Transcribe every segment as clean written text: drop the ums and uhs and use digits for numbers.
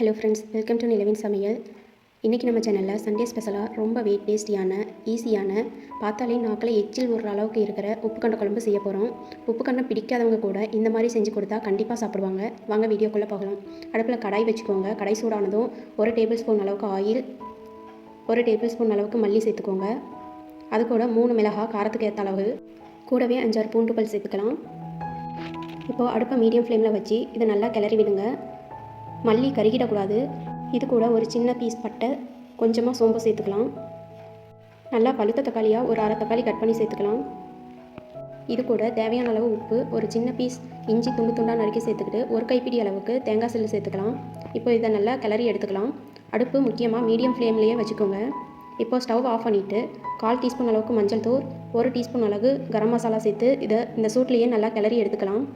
Hello friends, welcome to நிலவின் சமையல். இன்றைக்கி நம்ம சேனலில் சண்டே ஸ்பெஷலாக ரொம்ப வெயிட் டேஸ்டியான ஈஸியான பார்த்தாலே நாக்கில் எச்சில் ஊறுற அளவுக்கு இருக்கிற உப்புக்கண்ட குழம்பு செய்ய போகிறோம். உப்புக்கண்டம் பிடிக்காதவங்க கூட இந்த மாதிரி செஞ்சு கொடுத்தா கண்டிப்பாக சாப்பிடுவாங்க. வாங்க வீடியோக்குள்ளே போகலாம். அடுப்பில் கடாய் வச்சுக்கோங்க. கடாய் சூடானதும் 1 டேபிள் ஸ்பூன் அளவுக்கு ஆயில், 1 டேபிள் ஸ்பூன் அளவுக்கு மல்லி சேர்த்துக்கோங்க. அது கூட 3 மிளகாய் காரத்துக்கு ஏற்ற அளவு, கூடவே 5-6 பூண்டு பல் சேர்த்துக்கலாம். இப்போது அடுப்பை மீடியம் ஃப்ளேமில் வச்சு இதை நல்லா கிளறி விடுங்க. மல்லி கருகிடக்கூடாது. இது கூட ஒரு சின்ன பீஸ் பட்டை, கொஞ்சமாக சோம்பு சேர்த்துக்கலாம். நல்லா பழுத்த தக்காளியாக ஒரு 1/2 தக்காளி கட் பண்ணி சேர்த்துக்கலாம். இது கூட தேவையான அளவு உப்பு, ஒரு சின்ன பீஸ் இஞ்சி துண்டு துண்டாக நறுக்கி சேர்த்துக்கிட்டு 1 கைப்பிடி அளவுக்கு தேங்காய் சில்லு சேர்த்துக்கலாம். இப்போ இதை நல்லா கிளறி எடுத்துக்கலாம். அடுப்பு முக்கியமாக மீடியம் ஃப்ளேம்லேயே வச்சுக்கோங்க. இப்போ ஸ்டவ் ஆஃப் பண்ணிவிட்டு 1/4 டீஸ்பூன் அளவுக்கு மஞ்சள் தூள், 1 டீஸ்பூன் அளவு கரம் மசாலா சேர்த்து இந்த சூட்லேயே நல்லா கிளறி எடுத்துக்கலாம்.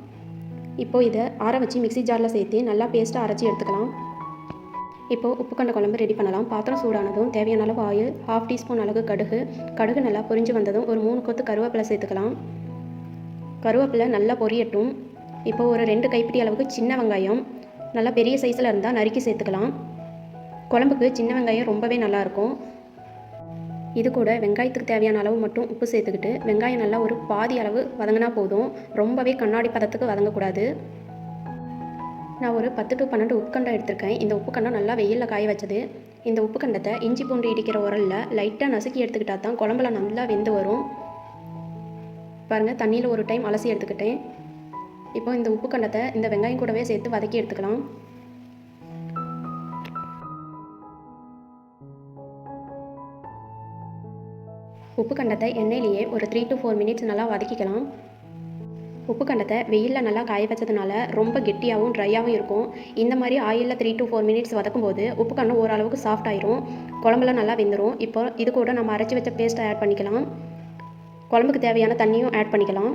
இப்போது இதை ஆற வச்சு மிக்ஸி ஜாரில் சேர்த்து நல்லா பேஸ்ட்டாக அரைச்சி எடுத்துக்கலாம். இப்போது உப்புக்கண்ட குழம்பு ரெடி பண்ணலாம். பாத்திரம் சூடானதும் தேவையான அளவு ஆயில், 1/2 டீஸ்பூன் அளவு கடுகு நல்லா பொரிஞ்சு வந்ததும் ஒரு 3 கொத்து கருவேப்பிலை சேர்த்துக்கலாம். கருவேப்பிலை நல்லா பொரியட்டும். இப்போது ஒரு 2 கைப்பிடி அளவுக்கு சின்ன வெங்காயம் நல்லா பெரிய சைஸில் இருந்தால் நறுக்கி சேர்த்துக்கலாம். குழம்புக்கு சின்ன வெங்காயம் ரொம்பவே நல்லாயிருக்கும். இது கூட வெங்காயத்துக்கு தேவையான அளவு மட்டும் உப்பு சேர்த்துக்கிட்டு வெங்காயம் நல்லா ஒரு பாதி அளவு வதங்கினா போதும். ரொம்பவே கண்ணாடி பதத்துக்கு வதங்கக்கூடாது. நான் ஒரு 10 to 12 உப்புக்கண்டம் எடுத்திருக்கேன். இந்த உப்புக்கண்டம் நல்லா வெயிலில் காய வச்சது. இந்த உப்புக்கண்டத்தை இஞ்சி பூண்டு இடிக்கிற உரலில் லைட்டாக நசுக்கி எடுத்துக்கிட்டா தான் குழம்புல நல்லா வெந்து வரும். பாருங்கள், தண்ணியில் ஒரு டைம் அலசி எடுத்துக்கிட்டேன். இப்போ இந்த உப்புக்கண்டத்தை இந்த வெங்காயம் கூடவே சேர்த்து வதக்கி எடுத்துக்கலாம். உப்புக்கண்டத்தை எண்ணெயிலேயே ஒரு 3 to 4 மினிட்ஸ் நல்லா வதக்கிக்கலாம். உப்புக்கண்டத்தை வெயிலில் நல்லா காய வச்சதுனால ரொம்ப கெட்டியாகவும் ட்ரையாகவும் இருக்கும். இந்த மாதிரி ஆயிலில் 3 to 4 மினிட்ஸ் வதக்கும்போது உப்புக்கண்டம் ஓரளவுக்கு சாஃப்ட் ஆயிரும். குழம்புல நல்லா வெந்துடும். இப்போ இது கூட நம்ம அரைச்சி வச்ச பேஸ்ட்டை ஆட் பண்ணிக்கலாம். குழம்புக்கு தேவையான தண்ணியும் ஆட் பண்ணிக்கலாம்.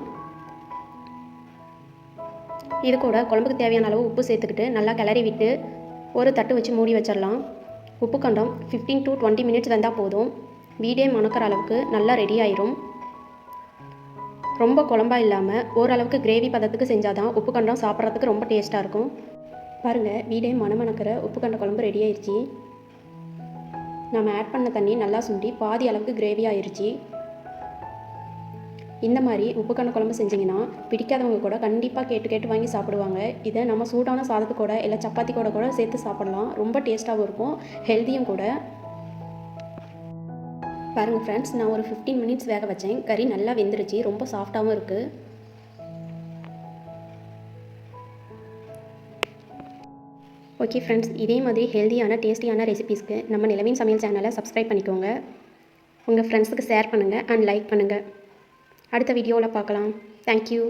இது கூட குழம்புக்கு தேவையான அளவு உப்பு சேர்த்துக்கிட்டு நல்லா கிளறி விட்டு ஒரு தட்டு வச்சு மூடி வச்சிடலாம். உப்புக்கண்டம் 15 to 20 மினிட்ஸ் வெந்தால் போதும். வீடே மணக்கிற அளவுக்கு நல்லா ரெடி ஆயிரும். ரொம்ப குழம்பா இல்லாமல் ஓரளவுக்கு கிரேவி பதத்துக்கு செஞ்சால் தான் உப்புக்கண்டம் சாப்பிட்றதுக்கு ரொம்ப டேஸ்ட்டாக இருக்கும். பாருங்கள், வீடே மணக்கிற உப்புக்கண்ட குழம்பு ரெடி ஆயிடுச்சு. நம்ம ஆட் பண்ண தண்ணி நல்லா சுண்டி பாதி அளவுக்கு கிரேவி ஆயிடுச்சு. இந்த மாதிரி உப்புக்கண்ட குழம்பு செஞ்சிங்கன்னா பிடிக்காதவங்க கூட கண்டிப்பாக கேட்டு வாங்கி சாப்பிடுவாங்க. இதை நம்ம சூடான சாதத்து கூட இல்லை சப்பாத்தி கூட சேர்த்து சாப்பிடலாம். ரொம்ப டேஸ்ட்டாகவும் இருக்கும், ஹெல்த்தியும் கூட. பாருங்கள் ஃப்ரெண்ட்ஸ், நான் ஒரு 15 மினிட்ஸ் வேக வச்சேன். கறி நல்லா வெந்துருச்சு, ரொம்ப சாஃப்டாகவும் இருக்குது. ஓகே ஃப்ரெண்ட்ஸ், இதே மாதிரி ஹெல்த்தியான டேஸ்டியான ரெசிபீஸ்க்கு நம்ம நிலவின் சமையல் சேனலை சப்ஸ்கிரைப் பண்ணிக்கோங்க. உங்கள் ஃப்ரெண்ட்ஸுக்கு ஷேர் பண்ணுங்கள் அண்ட் லைக் பண்ணுங்கள். அடுத்த வீடியோவில் பார்க்கலாம். தேங்க்யூ.